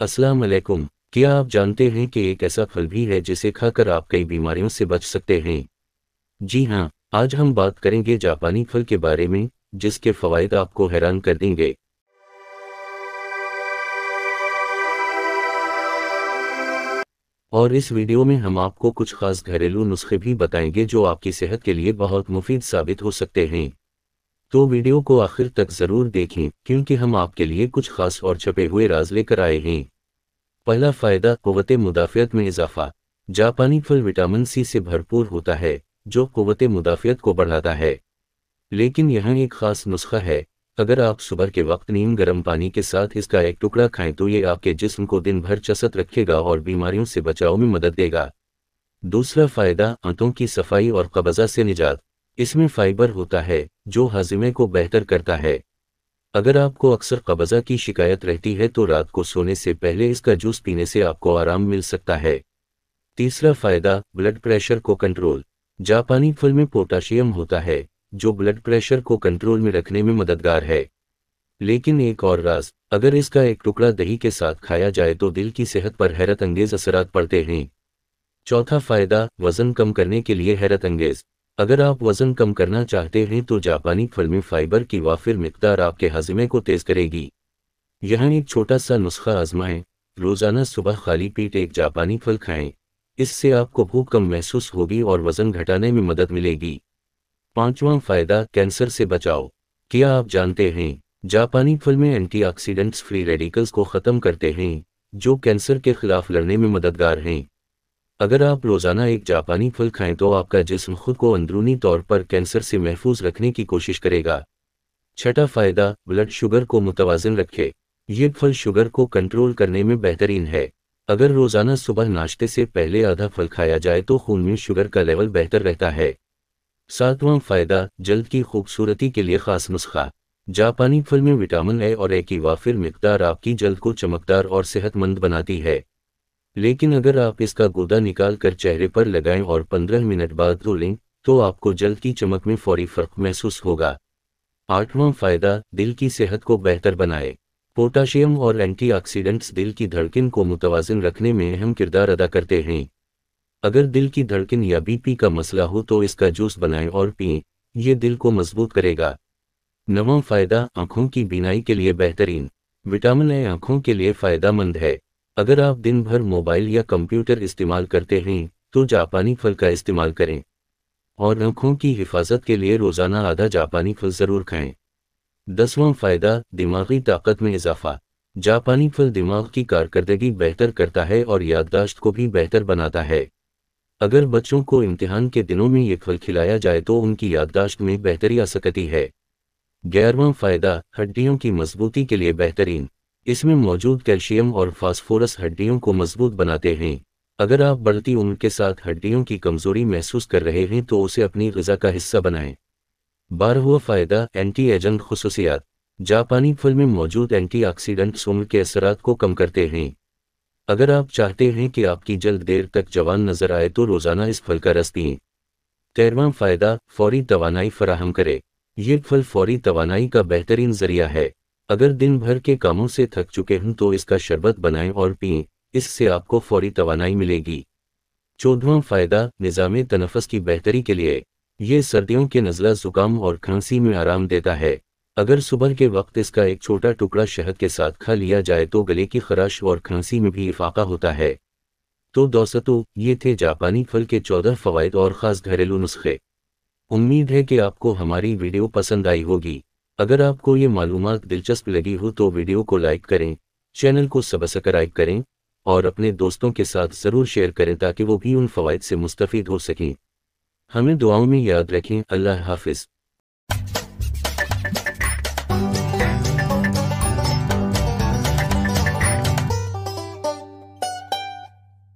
अस्सलाम वालेकुम। क्या आप जानते हैं कि एक ऐसा फल भी है जिसे खाकर आप कई बीमारियों से बच सकते हैं? जी हाँ, आज हम बात करेंगे जापानी फल के बारे में, जिसके फ़वाइद आपको हैरान कर देंगे। और इस वीडियो में हम आपको कुछ खास घरेलू नुस्खे भी बताएंगे जो आपकी सेहत के लिए बहुत मुफीद साबित हो सकते हैं। तो वीडियो को आखिर तक ज़रूर देखें, क्योंकि हम आपके लिए कुछ खास और छपे हुए राज लेकर आए हैं। पहला फ़ायदा, क़ुव्वत मुदाफ़ियत में इजाफ़ा। जापानी फल विटामिन सी से भरपूर होता है, जो क़ुव्वत मुदाफ़ियत को बढ़ाता है। लेकिन यहाँ एक ख़ास नुस्खा है। अगर आप सुबह के वक्त नीम गर्म पानी के साथ इसका एक टुकड़ा खाएं तो ये आपके जिस्म को दिन भर चसत रखेगा और बीमारियों से बचाव में मदद देगा। दूसरा फ़ायदा, आंतों की सफाई और कब्ज़ा से निजात। इसमें फ़ाइबर होता है, जो हाज़िमे को बेहतर करता है। अगर आपको अक्सर कब्ज़ा की शिकायत रहती है तो रात को सोने से पहले इसका जूस पीने से आपको आराम मिल सकता है। तीसरा फ़ायदा, ब्लड प्रेशर को कंट्रोल। जापानी फल में पोटाशियम होता है, जो ब्लड प्रेशर को कंट्रोल में रखने में मददगार है। लेकिन एक और राज, अगर इसका एक टुकड़ा दही के साथ खाया जाए तो दिल की सेहत पर हैरत अंगेज असरात पड़ते हैं। चौथा फ़ायदा, वज़न कम करने के लिए हैरत अंगेज। अगर आप वज़न कम करना चाहते हैं तो जापानी फल में फ़ाइबर की वाफिर मिकदार आपके हाज़िमे को तेज़ करेगी। यहाँ एक छोटा सा नुस्खा आजमाएं। रोज़ाना सुबह खाली पेट एक जापानी फल खाएं। इससे आपको भूख कम महसूस होगी और वज़न घटाने में मदद मिलेगी। पांचवां फ़ायदा, कैंसर से बचाव। क्या आप जानते हैं, जापानी फल में एंटीऑक्सीडेंट्स फ्री रेडिकल्स को ख़त्म करते हैं, जो कैंसर के खिलाफ लड़ने में मददगार हैं। अगर आप रोज़ाना एक जापानी फल खाएं तो आपका जिस्म खुद को अंदरूनी तौर पर कैंसर से महफूज रखने की कोशिश करेगा। छठा फ़ायदा, ब्लड शुगर को मुतवाज़िन रखे। ये फल शुगर को कंट्रोल करने में बेहतरीन है। अगर रोज़ाना सुबह नाश्ते से पहले आधा फल खाया जाए तो खून में शुगर का लेवल बेहतर रहता है। सातवां फ़ायदा, जल्द की खूबसूरती के लिए ख़ास नुस्खा। जापानी फल में विटामिन ए और ए की वाफिर मिकदार आपकी जल्द को चमकदार और सेहतमंद बनाती है। लेकिन अगर आप इसका गूदा निकाल कर चेहरे पर लगाएं और 15 मिनट बाद धो लें, तो आपको जल्द की चमक में फौरी फ़र्क महसूस होगा। आठवां फ़ायदा, दिल की सेहत को बेहतर बनाए। पोटाशियम और एंटीऑक्सीडेंट्स दिल की धड़कन को मुतवाज़िन रखने में अहम किरदार अदा करते हैं। अगर दिल की धड़कन या बीपी का मसला हो तो इसका जूस बनाएं और पिएं, ये दिल को मजबूत करेगा। नवां फ़ायदा, आँखों की बीनाई के लिए बेहतरीन। विटामिन ए आँखों के लिए फ़ायदेमंद है। अगर आप दिन भर मोबाइल या कंप्यूटर इस्तेमाल करते हैं तो जापानी फल का इस्तेमाल करें, और आँखों की हिफाजत के लिए रोज़ाना आधा जापानी फल ज़रूर खाएं। 10वां फ़ायदा, दिमागी ताकत में इजाफ़ा। जापानी फल दिमाग की कारकर्दगी बेहतर करता है और याददाश्त को भी बेहतर बनाता है। अगर बच्चों को इम्तिहान के दिनों में ये फल खिलाया जाए तो उनकी याददाश्त में बेहतरी आ सकती है। 11वां फ़ायदा, हड्डियों की मजबूती के लिए बेहतरीन। इसमें मौजूद कैल्शियम और फास्फोरस हड्डियों को मजबूत बनाते हैं। अगर आप बढ़ती उम्र के साथ हड्डियों की कमज़ोरी महसूस कर रहे हैं तो उसे अपनी ग़िज़ा का हिस्सा बनाएं। 12वां फ़ायदा, एंटी एजिंग खुसूसियात। जापानी फल में मौजूद एंटीऑक्सीडेंट्स उम्र के असरात को कम करते हैं। अगर आप चाहते हैं कि आपकी जल्द देर तक जवान नज़र आए तो रोज़ाना इस फल का रस पिएं। 13वां फ़ायदा, फौरी तवानाई फराहम करे। ये फल फौरी तवानाई का बेहतरीन ज़रिया है। अगर दिन भर के कामों से थक चुके हों तो इसका शरबत बनाएं और पिएं, इससे आपको फौरी तवानाई मिलेगी। 14वां फ़ायदा, निज़ाम तनफ़्फ़ुस की बेहतरी के लिए। ये सर्दियों के नज़ला ज़ुकाम और खांसी में आराम देता है। अगर सुबह के वक्त इसका एक छोटा टुकड़ा शहद के साथ खा लिया जाए तो गले की खराश और खांसी में भी इफ़ाक़ा होता है। तो दोस्तों, ये थे जापानी फल के 14 फ़वाइद और ख़ास घरेलू नुस्खे। उम्मीद है कि आपको हमारी वीडियो पसंद आई होगी। अगर आपको ये मालूमात दिलचस्प लगी हो तो वीडियो को लाइक करें, चैनल को सब्सक्राइब करें और अपने दोस्तों के साथ ज़रूर शेयर करें ताकि वो भी उन फ़वाइद से मुस्तफ़ीद हो सकें। हमें दुआओं में याद रखें। अल्लाह हाफ़िज़।